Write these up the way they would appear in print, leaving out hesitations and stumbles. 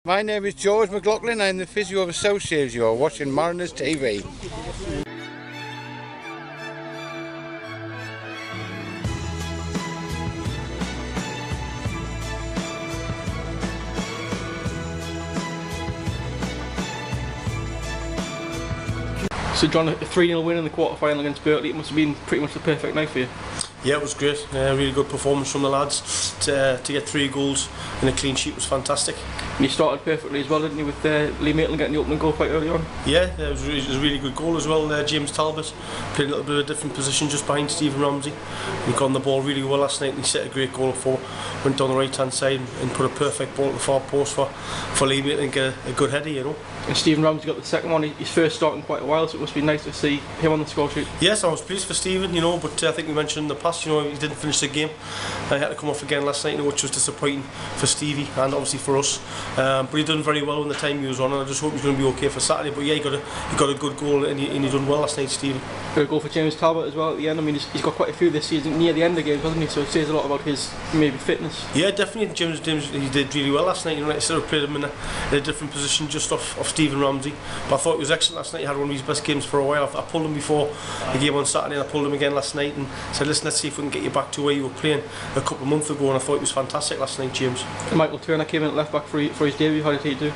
My name is George McLaughlin. I'm the physio of South Shields. You are watching Mariners TV. So John, a 3-0 win in the quarter-final against Birtley, it must have been pretty much the perfect night for you. Yeah, it was great. Really good performance from the lads. To get 3 goals and a clean sheet was fantastic. And you started perfectly as well, didn't you, with Lee Maitland getting the opening goal quite early on? Yeah, it was a really good goal as well. James Talbot played a little bit of a different position just behind Stephen Ramsey. He got on the ball really well last night and he set a great goal for. Went down the right-hand side and put a perfect ball at the far post for Lee Maitland and get a good header, you know. And Stephen Ramsey got the second one. He's first start in quite a while, so it must be nice to see him on the score sheet. Yes, I was pleased for Stephen, you know, but I think we mentioned in the past, you know, he didn't finish the game. He had to come off again last night, you know, which was disappointing for Stevie and obviously for us. But he done very well in the time he was on, and I just hope he's going to be okay for Saturday. But yeah, he got a good goal and he done well last night, Stevie. Got a goal for James Talbot as well at the end. I mean, he's got quite a few this season near the end of the games, hasn't he? So it says a lot about his maybe fitness. Yeah, definitely. James, he did really well last night. You know, like I said, I played him in a different position just off Stephen Ramsey. But I thought he was excellent last night. He had one of his best games for a while. I pulled him before the game on Saturday, and I pulled him again last night and said, listen, let's see if we can get you back to where you were playing a couple of months ago. And I thought he was fantastic last night, James. And Michael Turner came in at left back for his debut. How did he do?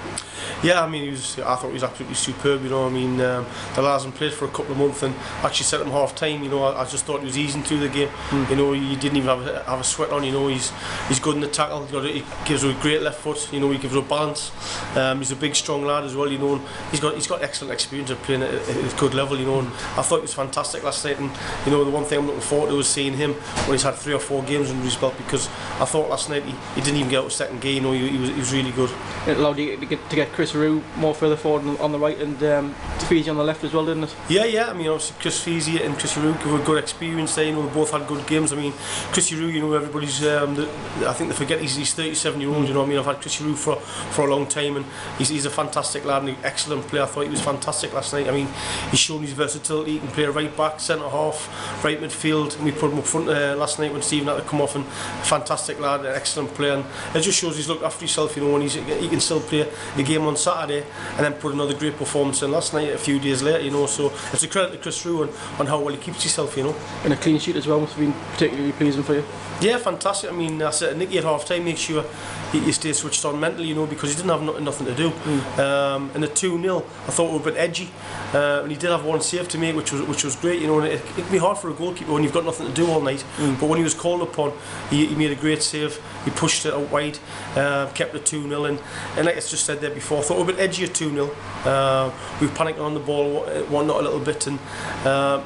Yeah, I mean, I thought he was absolutely superb. You know, I mean, the lads hadn't played for a couple of months and actually set him half time. You know, I just thought he was easing through the game. You know, he didn't even have a sweat on. You know, he's good in the tackle. He gives her a great left foot. You know, he gives her a balance. He's a big, strong lad as well. You know, and he's got excellent experience of playing at a good level. You know, and I thought he was fantastic last night. And you know, the one thing I'm looking forward to is seeing him when he's had 3 or 4 games under his belt, because I thought last night he didn't even get out of second gear. You know, he was really good. It allowed you to get Chris Roux more further forward on the right and Feezy on the left as well, didn't it? Yeah. I mean, obviously Chris Feezy and Chris Roux have a good experience there. You know, they both had good games. I mean, Chris Roux, you know, everybody's I think they forget he's 37-year-old. You know what I mean? I've had Chris Roux for a long time, and he's a fantastic lad and an excellent player. I thought he was fantastic last night. I mean, he's shown his versatility. He can play right back, centre half, right midfield, and we put him up front last night when Stephen had to come off. And fantastic lad, an excellent player, and it just shows he's looked after himself. You know, and he can still play the game on Saturday and then put another great performance in last night a few days later, you know, so it's a credit to Chris Roux on how well he keeps himself, you know. And a clean sheet as well must have been particularly pleasing for you. Yeah, fantastic. I mean, I said to Nicky at half time, make sure you stay switched on mentally, you know, because he didn't have nothing to do. And the 2-0 I thought were a bit edgy, and he did have one save to make, which was great, you know. And it can be hard for a goalkeeper when you've got nothing to do all night, but when he was called upon, he made a great save. He pushed it out wide, kept it 2-0, and like I just said there before, I thought we were a bit edgy at 2-0. We were panicking on the ball, one not a little bit, and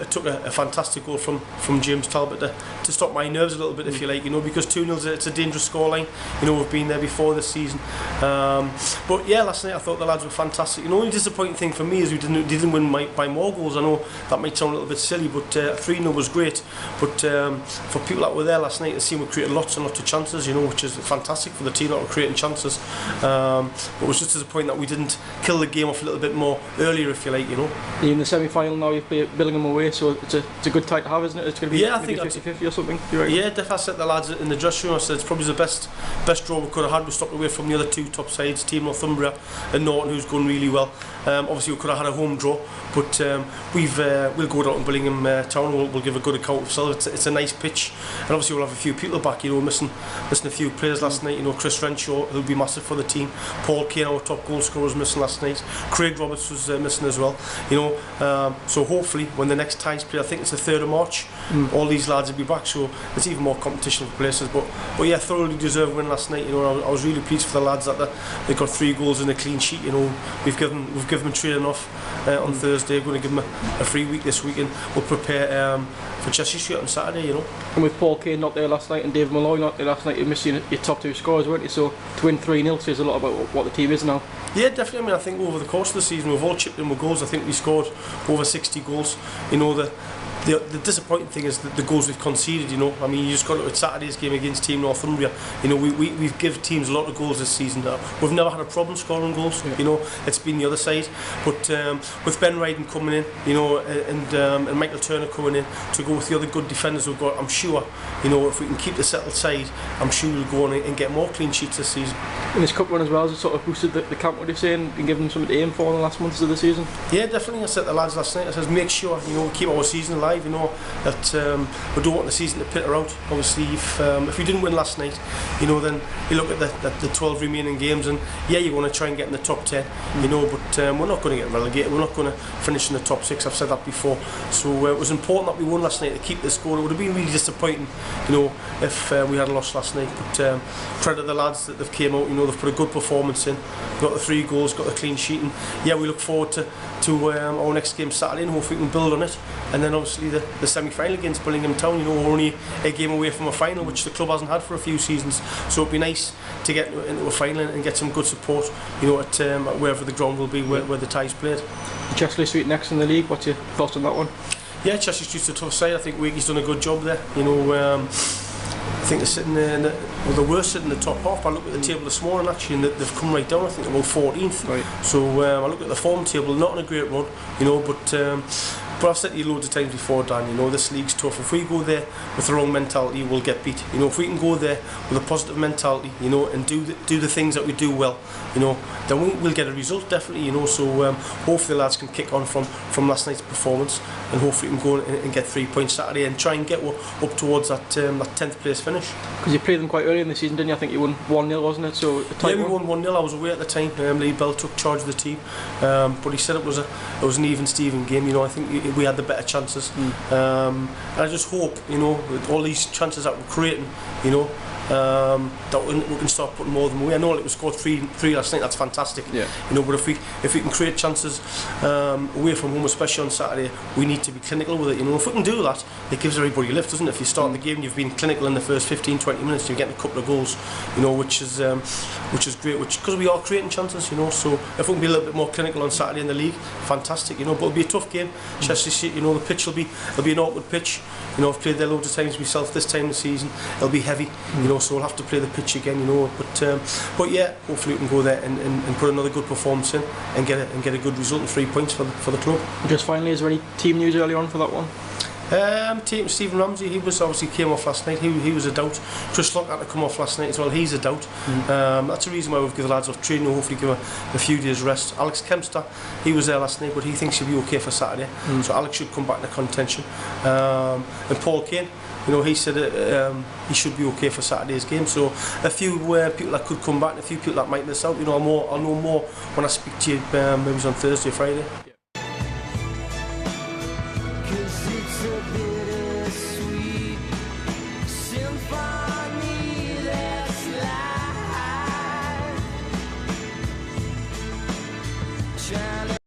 it took a fantastic goal from James Talbot to stop my nerves a little bit, if you like, you know, because 2-0 it's a dangerous scoreline. You know, we've been there before this season. But yeah, last night I thought the lads were fantastic. You know, the only disappointing thing for me is we didn't win by more goals. I know that might sound a little bit silly, but 3-0 was great. But for people that were there last night, it seemed we created lots and lots of chances, you know, which is fantastic for the team that were creating chances. But it was just disappointing that we didn't kill the game off a little bit more earlier, if you like, you know. You're in the semi-final now, you play Billingham away, so it's a good tie to have, isn't it? It's going to be I think 50-50 or something. Yeah, definitely. I said the lads in the dressing room, I said it's probably the best draw we could have had. We stopped away from the other 2 top sides, Team Northumbria and Norton, who's going really well. Obviously we could have had a home draw, but we'll go down to Birtley Town. We'll give a good account of ourselves. It's a nice pitch, and obviously we'll have a few people back. You know, missing a few players last night. You know, Chris Renshaw, who'll be massive for the team. Paul Kane, our top goal scorer, was missing last night. Craig Roberts was missing as well. You know, so hopefully when the next ties play, I think it's the 3rd of March, all these lads will be back. So it's even more competition for places. But yeah, thoroughly deserved win last night. You know, I was really pleased for the lads that they got 3 goals and a clean sheet. You know, we've given them training off on Thursday. We're going to give them a free week this week, and we'll prepare for Chelsea Street on Saturday, you know. And with Paul Kane not there last night and David Malloy not there last night, you're missing your top 2 scorers, weren't you? So to win 3-0 says a lot about what the team is now. Yeah, definitely. I mean, I think over the course of the season we've all chipped in with goals. I think we scored over 60 goals. You know, the disappointing thing is the goals we've conceded. You know, I mean, you just got to look at Saturday's game against Team Northumbria. You know, we've given teams a lot of goals this season. We've never had a problem scoring goals. Yeah. You know, it's been the other side. But with Ben Ryden coming in, you know, and Michael Turner coming in to go with the other good defenders we've got, I'm sure, you know, if we can keep the settled side, I'm sure we'll go on and get more clean sheets this season. In this cup run as well, has it sort of boosted the camp, what you're saying, and given them something to aim for in the last months of the season? Yeah, definitely. I said to the lads last night, I said, make sure, you know, we keep our season alive, you know, that we don't want the season to peter out. Obviously, if we didn't win last night, you know, then you look at the 12 remaining games, and yeah, you want to try and get in the top 10, you know, but we're not going to get relegated, we're not going to finish in the top 6, I've said that before. So it was important that we won last night to keep the score. It would have been really disappointing, you know, if we had lost last night, but credit the lads that they've came out, you know, they've put a good performance in, got the 3 goals, got the clean sheet, and yeah, we look forward to our next game Saturday, and hopefully we can build on it. And then obviously the semi-final against Birtley Town, you know, we're only a game away from a final, which the club hasn't had for a few seasons, so it'd be nice to get into a final and get some good support, you know, at wherever the ground will be, where the tie's played. Chesley Street next in the league, what's your thoughts on that one? Yeah, Chesley Street's a tough side. I think Wakey's done a good job there, you know. I think they're sitting there, they were sitting in the top half. I looked at the table this morning actually, and they've come right down. I think they're about 14th. Right. So I looked at the form table, not in a great run, you know, but I've said to you loads of times before, Dan, you know, this league's tough. If we go there with the wrong mentality, we'll get beat. You know, if we can go there with a positive mentality, you know, and do the things that we do well, you know, then we'll get a result, definitely, you know. So hopefully the lads can kick on from last night's performance, and hopefully we can go and get 3 points Saturday and try and get up towards that 10th place finish. Because you played them quite early in the season, didn't you? I think you won 1-0, wasn't it? So yeah, we won 1-0. I was away at the time. Lee Bell took charge of the team, but he said it was an even Steven game. You know, I think we had the better chances, and I just hope, you know, with all these chances that we're creating, you know, that we can start putting more of them away. I know it was scored 3 last night. That's fantastic. Yeah. You know, but if we can create chances away from home, especially on Saturday, we need to be clinical with it. You know, if we can do that, it gives everybody a lift, doesn't it? If you start the game, you've been clinical in the first 15-20 minutes, you're getting a couple of goals. You know, which is great. Because we are creating chances. You know, so if we can be a little bit more clinical on Saturday in the league, fantastic. You know, but it'll be a tough game. Chelsea City. You know, the pitch will be an awkward pitch. You know, I've played there loads of times myself. This time of the season, it'll be heavy. You know, so we'll have to play the pitch again. You know, but yeah, hopefully we can go there and put another good performance in and get a good result and 3 points for the club. Just finally, is there any team news early on for that one? Stephen Ramsey, he came off last night. He was a doubt. Chris Lock had to come off last night as well. He's a doubt. That's the reason why we've given the lads off training and hopefully give him a few days rest. Alex Kempster, he was there last night, but he thinks he'll be okay for Saturday. So Alex should come back into contention. And Paul Kane, you know, he said he should be okay for Saturday's game. So a few people that could come back and a few people that might miss out. You know, I'll know more when I speak to you maybe on Thursday or Friday.